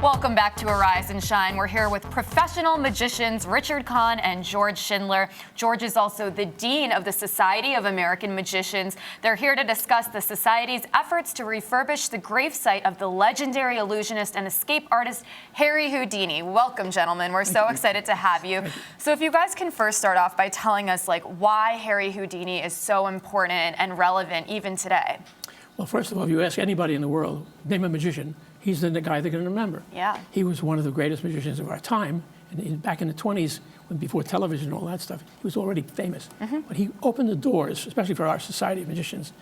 Welcome back to Arise and Shine. We're here with professional magicians Richard Cohn and George Schindler. George is also the Dean of the Society of American Magicians. They're here to discuss the Society's efforts to refurbish the gravesite of the legendary illusionist and escape artist Harry Houdini. Welcome, gentlemen. We're so excited to have you. So if you guys can first start off by telling us why Harry Houdini is so important and relevant even today. Well, first of all, if you ask anybody in the world, name a magician, he's the guy they're going to remember. Yeah. He was one of the greatest magicians of our time. And back in the 20s, before television and all that stuff, he was already famous. But he opened the doors, especially for our Society of Magicians,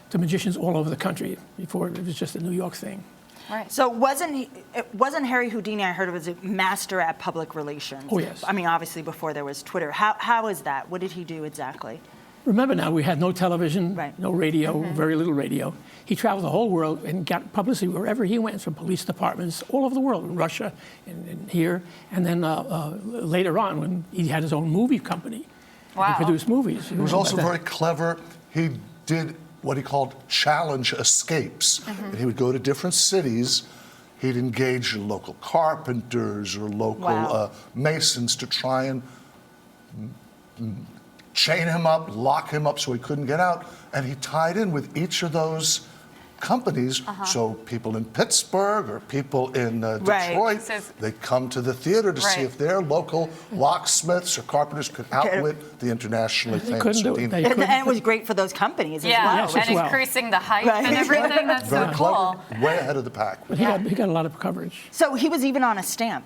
to magicians all over the country. Before it was just a New York thing. Right. So wasn't Harry Houdini, I heard, was a master at public relations? Oh, yes. I mean, obviously before there was Twitter. How is that? What did he do exactly? Remember now, we had no television, Right. no radio, very little radio. He traveled the whole world and got publicity wherever he went, from police departments all over the world, in Russia and here. And then later on, when he had his own movie company, Wow. he produced movies. He was also very clever. He did what he called challenge escapes. And he would go to different cities. He'd engage local carpenters or local Wow. masons to try and chain him up, lock him up so he couldn't get out. And he tied in with each of those companies. So people in Pittsburgh or people in Detroit, they come to the theater to see if their local locksmiths or carpenters could outwit the internationally famous Houdini. And it was great for those companies as well. Yes, and as well. increasing the hype and everything. That's Very so clever, cool. way ahead of the pack. But he got a lot of coverage. So he was even on a stamp.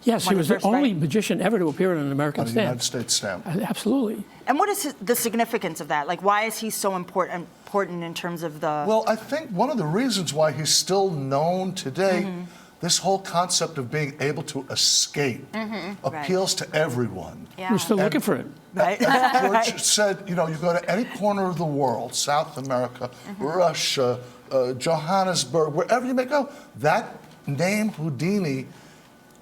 Yes, he When he was the first only wrote. magician ever to appear on an American On the stamp. United States stamp. Absolutely. And what is the significance of that? Like, why is he so important in terms of the... Well, I think one of the reasons why he's still known today, this whole concept of being able to escape appeals to everyone. Yeah. We're still looking for it. Right? As George said, you know, you go to any corner of the world, South America, Russia, Johannesburg, wherever you may go, that name Houdini,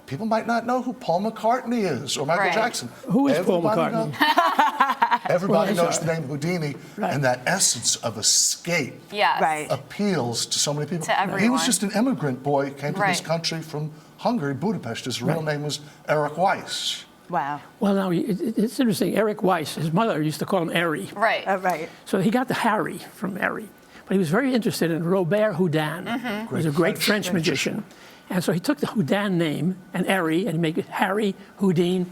people might not know who Paul McCartney is or Michael Jackson. Who is Paul Everybody McCartney? Everybody Well, knows the name Houdini, and that essence of escape Yes. Right. appeals to so many people. To everyone. He was just an immigrant boy, came to this Right. country from Hungary, Budapest. His real name was Eric Weiss. Wow. Well, now, it's interesting. Eric Weiss, his mother used to call him Harry. Right. Right. So he got the Harry from Harry. But he was very interested in Robert Houdin. He was a great French magician. And so he took the Houdin name and Harry and made it Harry Houdin.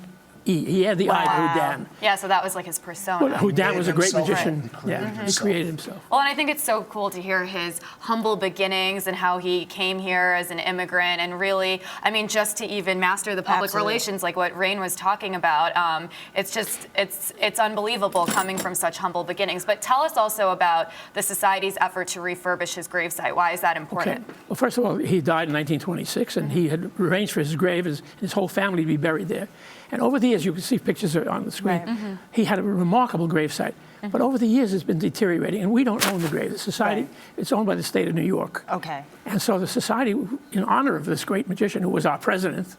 He had the I Houdin. Yeah, so that was his persona. Well, Houdin was a great himself. magician. He created He himself. created himself. Well, and I think it's so cool to hear his humble beginnings and how he came here as an immigrant and really, I mean, just to even master the public Absolutely. relations, like what Rain was talking about, it's just, it's unbelievable coming from such humble beginnings. But tell us also about the Society's effort to refurbish his gravesite. Why is that important? Okay. Well, first of all, he died in 1926, and he had arranged for his grave, his whole family to be buried there. And over the years, you can see pictures on the screen, Right. he had a remarkable gravesite. But over the years, it's been deteriorating, and we don't own the grave. The Society, it's owned by the state of New York. Okay. And so the Society, in honor of this great magician who was our president,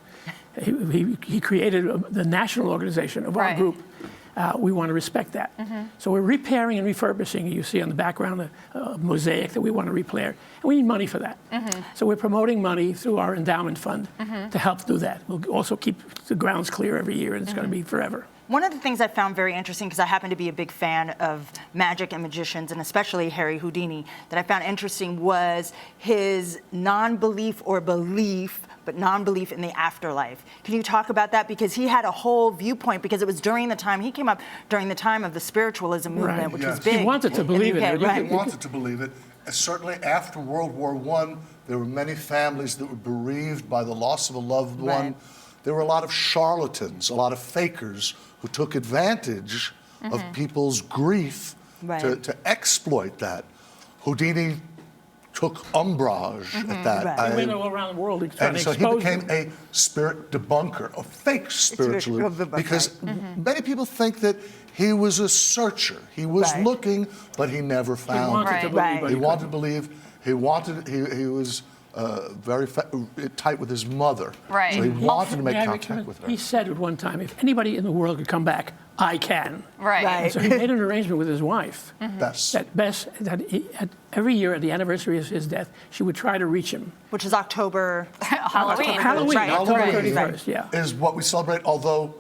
he created the national organization of our Right. group. We want to respect that. So we're repairing and refurbishing. You see on the background a mosaic that we want to repair. And we need money for that. So we're promoting money through our endowment fund to help do that. We'll also keep the grounds clear every year, and it's going to be forever. One of the things I found very interesting, because I happen to be a big fan of magic and magicians, and especially Harry Houdini, that I found interesting was his non-belief or belief, but non-belief in the afterlife. Can you talk about that? Because he had a whole viewpoint, because it was during the time, he came up during the time of the spiritualism movement, Right. which Yes. was big. He wanted to in believe the in UK, it. Right. He wanted to believe it. And certainly after World War I, there were many families that were bereaved by the loss of a loved one. Right. There were a lot of charlatans, a lot of fakers who took advantage of people's grief Right. to exploit that. Houdini took umbrage at that. Right. He went all around the world trying And to so he expose became them. a spirit debunker, a fake spiritualist, debunker. because many people think that he was a searcher. He was Right. looking, but he never He found wanted it. to Right. believe, Right. but He he wanted to believe. He was very tight with his mother. Right. So he wanted to make May I contact recommend- with her. He said at one time, if anybody in the world could come back, I can. Right. Right. So he made an arrangement with his wife. Bess. That every year at the anniversary of his death, she would try to reach him. Which is October. Halloween. Halloween, Right. October Right. 31st, yeah. Is what we celebrate, although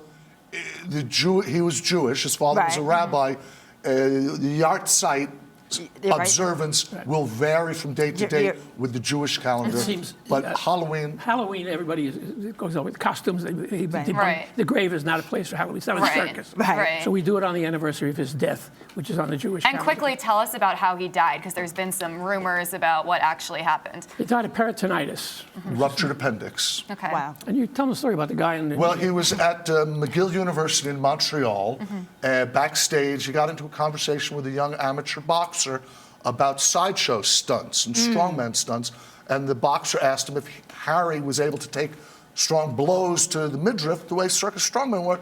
he was Jewish, his father was a Right. rabbi, the Yahrzeit You're right. observance will vary from day to day with the Jewish calendar. It seems- but yeah. Halloween, Halloween, everybody goes out with costumes. Right. The grave is not a place for Halloween. It's not a Right. circus. Right. So we do it on the anniversary of his death, which is on the Jewish And calendar. quickly tell us about how he died, because there's been some rumors about what actually happened. He died of peritonitis. ruptured appendix. Okay. Wow. And you tell them the story about the guy in the... Well, he was at McGill University in Montreal. Backstage, he got into a conversation with a young amateur boxer about sideshow stunts and strongman stunts. And the boxer asked him if Harry was able to take strong blows to the midriff the way circus strongmen were.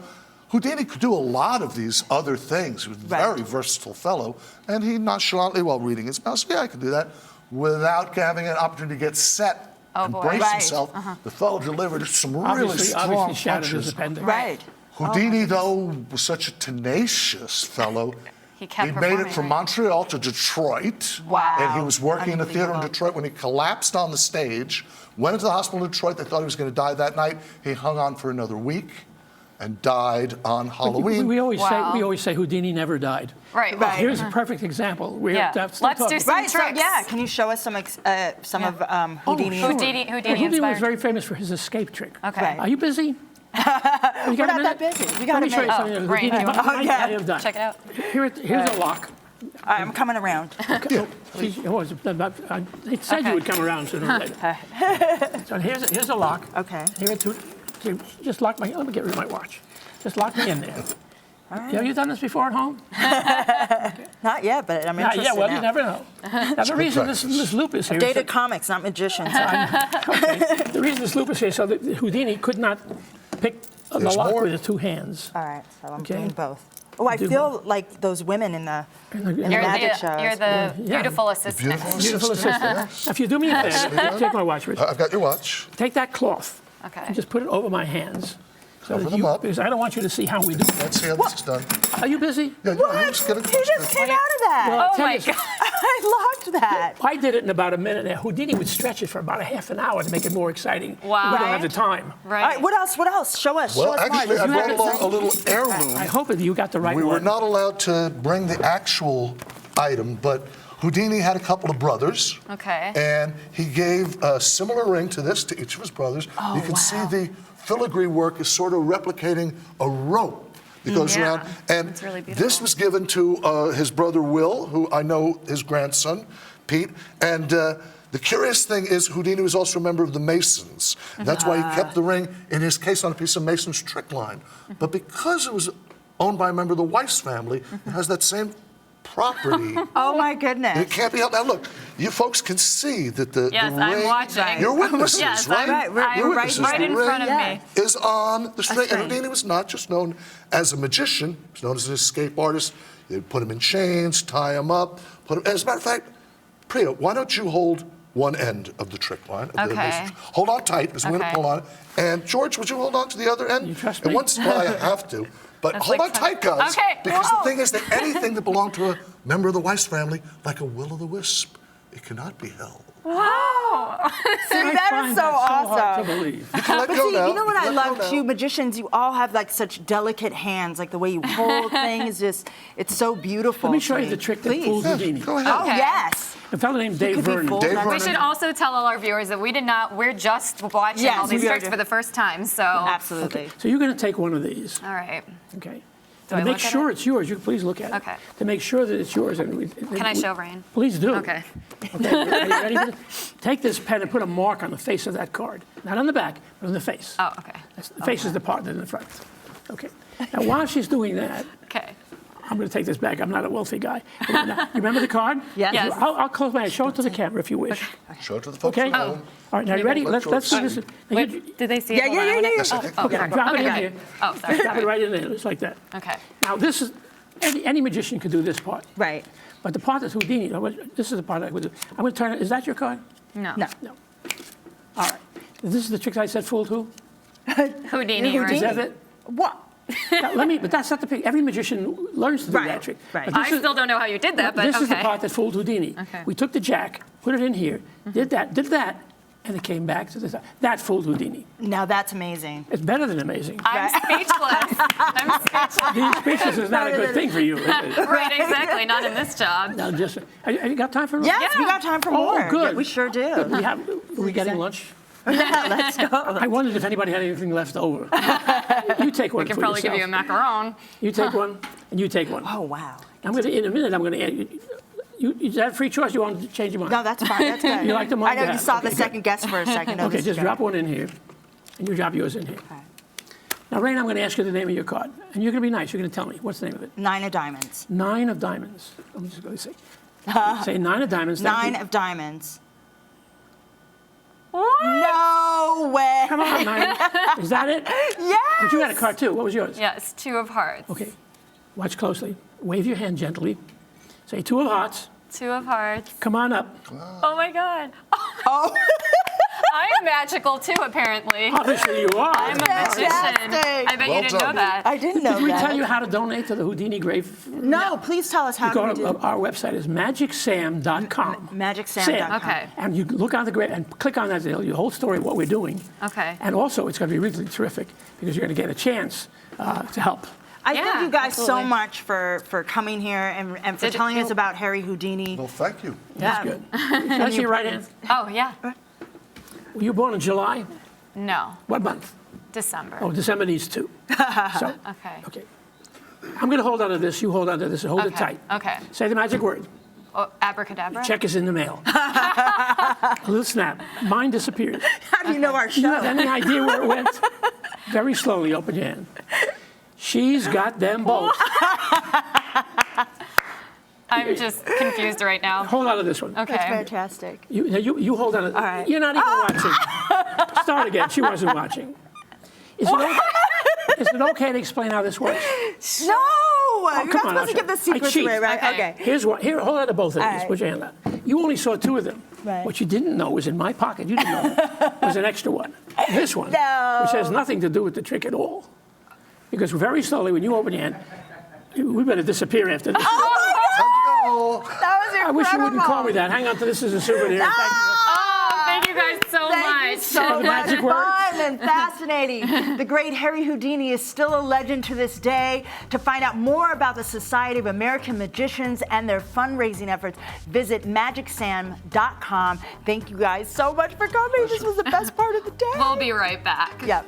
Houdini could do a lot of these other things. He was a very versatile fellow. And he nonchalantly, while reading his mouse, I could do that, without having an opportunity to get set and boy. brace Right. himself. The fellow delivered some really obviously strong shattered his punches. appendix. Right. Houdini, though, was such a tenacious fellow. He kept made it performing, from right? Montreal to Detroit. Wow. And he was working in a theater in Unbelievable. Detroit when he collapsed on the stage. Went into the hospital in Detroit. They thought he was going to die that night. He hung on for another week and died on Halloween. We always Wow. say Houdini never died. Right. Right. Here's a perfect example. Yeah. Let's do some Right. So tricks. yeah, can you show us some of Houdini? sure. Houdini Houdini was inspired. very famous for his escape trick. Okay. Right. Are you busy? You We're got a not that minute? busy. We got Let a me show you minute. something. that Rain, Houdini you want- might have done. Check it out. Here's a lock. All right, I'm coming around. It said you would come around sooner or later. So here's a lock. Okay. Here are two. Just lock my. Let me get rid of my watch. Just lock me in there. Have you done this before at home? Not yet, but I'm interested Yeah. Well, now. you never know. Now the reason this loop is here. is Dated that- comics, not magicians. okay, the reason this loop is here so that Houdini could not pick the There's lock more. with his two hands. All right, so I'm Okay. doing both. Oh, I Do feel like those women in the You're magic the, shows. you're the beautiful assistant. Beautiful Beautiful assistant. assistant. Now, if you do me a favor, take my watch, Richard. I've got your watch. Take that cloth Okay. and just put it over my hands. So Cover that them up. Because I don't want you to see how we do it. Let's see how this is done. Are you busy? Yeah, What? I'm just gonna- He just came out of that. Well, I'll Oh tell my you God. I loved that. I did it in about a minute. Now, Houdini would stretch it for about a half an hour to make it more exciting. Wow. We don't have the time. Right. All right, what else? What else? Show us. Well, show us actually, I more. brought along a little heirloom. I hope that you got the right We one. were not allowed to bring the actual item, but Houdini had a couple of brothers. Okay. And he gave a similar ring to this to each of his brothers. Oh, you can see wow. the filigree work is sort of replicating a rope that goes Yeah, around. And it's really beautiful. this was given to his brother Will, who I know his grandson, Pete. And the curious thing is Houdini was also a member of the Masons. That's why he kept the ring in his case on a piece of Mason's trick line. But because it was owned by a member of the Weiss family, it has that same property. Oh my It goodness. can't be helped. Now look, you folks can see that the Yes, the I'm ring, watching. You're witnesses, Yes, right? I'm, Right, I'm you're right, witnesses. right in The ring front of Yeah. me. is on the string. And string. Houdini was not just known as a magician, he was known as an escape artist. They'd put him in chains, tie him up, put him. As a matter of fact, Priya, why don't you hold one end of the trick line? Of the Okay. Mason- hold on tight, because we're going to Okay. pull on it. And George, would you hold on to the other end? You trust And me? once, well, I have to. But That's hold like on tight, guys. Okay. Because Whoa. the thing is that anything that belonged to a member of the Weiss family, like a will-o'-the-wisp, it cannot be held. Wow. See, I that find is so that hard to awesome. believe. Let But go see, now. you know what I Let go love now. too? Magicians, you all have like such delicate hands. Like the way you hold things, just it's so beautiful. Let me show to you the trick that Please. fooled Houdini. Go ahead. Oh Okay. yes. A fellow named Dave could be Vernon. fooled. Dave That's- We Vernon. should also tell all our viewers that we're just watching Yes, all these we are tricks for the first time, so. Absolutely. So you're going to take one of these, All right. okay? Do To I make look at sure it? it's yours, you please look at it. Okay. To make sure that it's yours. Can I show Rain? Please do. Okay. Okay, are you ready for this? Take this pen and put a mark on the face of that card. Not on the back, but on the face. Oh, okay. The face is the part that's in the front. Okay. Now, while she's doing that, Okay. I'm going to take this back. I'm not a wealthy guy. Now, you remember the card? Yes. Yes. I'll close my eyes. Show it to the camera if you wish. Show it to the folks Okay? at home. All right, now you ready? Let Let's do this. Now, you- Wait, did they see Yeah, it? yeah, Hold on, I yeah, wanna- yeah, Yes, I yeah. did. Oh, Okay, sorry. drop it Okay, in got here. Oh, sorry. Drop it right in there, just like that. Okay. Now, this is, any magician could do this part. Right. But the part that's Houdini, this is the part I would do. I'm going to turn it. Is that your card? No. No. No. All right. This is the trick I said fooled who? Houdini. Is that it? What? But that's not the trick. Every magician learns to do that trick. Right. But I still don't know how you did that, but this okay. is the part that fooled Houdini. Okay. We took the jack, put it in here, did that, and it came back to this. That fooled Houdini. Now that's amazing. It's better than amazing. I'm speechless. I'm speechless. Being speechless is not a good thing for you. Is it? Right, exactly. Not in this job. Now, just, have you got time for Yes, we got time for more. Oh, good. Yeah, we sure do. Are we getting lunch? Yeah, let's go. I wondered if anybody had anything left over. You take one We can for probably yourself. give you a macaron. You take one, and you take one. Oh, wow. In a minute, I'm going to. Is that a free choice? You want to change your mind? No, that's fine. That's good. You like the mug? I know Yeah. you saw the Okay, second guess for a second. No, Okay, this is just good. drop one in here, and you drop yours in here. Okay. Now, Rain, I'm going to ask you the name of your card, and you're going to be nice. You're going to tell me what's the name of it. 9 of diamonds. 9 of diamonds. I'm just going to say 9 of diamonds. Thank 9 you. of diamonds. What? No way. Come on, 9. Is that it? Yes. But you had a card too. What was yours? Yes, 2 of hearts. Okay. Watch closely. Wave your hand gently. Say 2 of hearts. 2 of hearts. Come on up. Oh my God. Oh. I'm magical too, apparently. Obviously you are. I'm a magician. Fantastic. I bet Well you didn't know done. that. I didn't know Did we that. tell you how to donate to the Houdini grave? No, please tell us how Go to to, do our website is magicsam.com. MagicSam.com. Okay. And you look on the grave and click on that. It'll tell you the whole story of what we're doing. Okay. And also, it's going to be really terrific because you're going to get a chance to help. I Yeah, thank you guys absolutely. so much for coming here and for Did telling you- us about Harry Houdini. Well, thank you. That's good. Can I see your right hand? Oh, yeah. Were you born in July? No, What month? December. Oh, December needs 2. So, Okay. okay. I'm going to hold on to this. You hold on to this. Hold it Okay. tight. Okay. Say the magic word. Oh, abracadabra? Check is in the mail. A little snap. Mine disappears. How do you know our Do you have show? any idea where it went? Very slowly, open your hand. She's got them both. I'm just confused right now. Hold on to this one. That's Okay. fantastic. You hold on to it. All right. You're not even watching. Start again. She wasn't watching. Is it okay to explain how this works? No! You're come not on, supposed to give the I secrets cheat. away, right? Okay. Okay. Here's one. Here, hold on to both of All these. right. Put your hand up. You only saw 2 of them. Right. What you didn't know was in my pocket. You didn't know that. Was an extra one. This one, No. which has nothing to do with the trick at all. Because very slowly, when you open your hand, we better disappear after this. Oh my God! That was incredible. I wish you wouldn't call me that. Hang on to this as a souvenir. Thank you. Oh, thank you guys so Thank much. you so The much. magic words. Fun and fascinating. The great Harry Houdini is still a legend to this day. To find out more about the Society of American Magicians and their fundraising efforts, visit magicsam.com. Thank you guys so much for coming. This was the best part of the day. We'll be right back. Yep.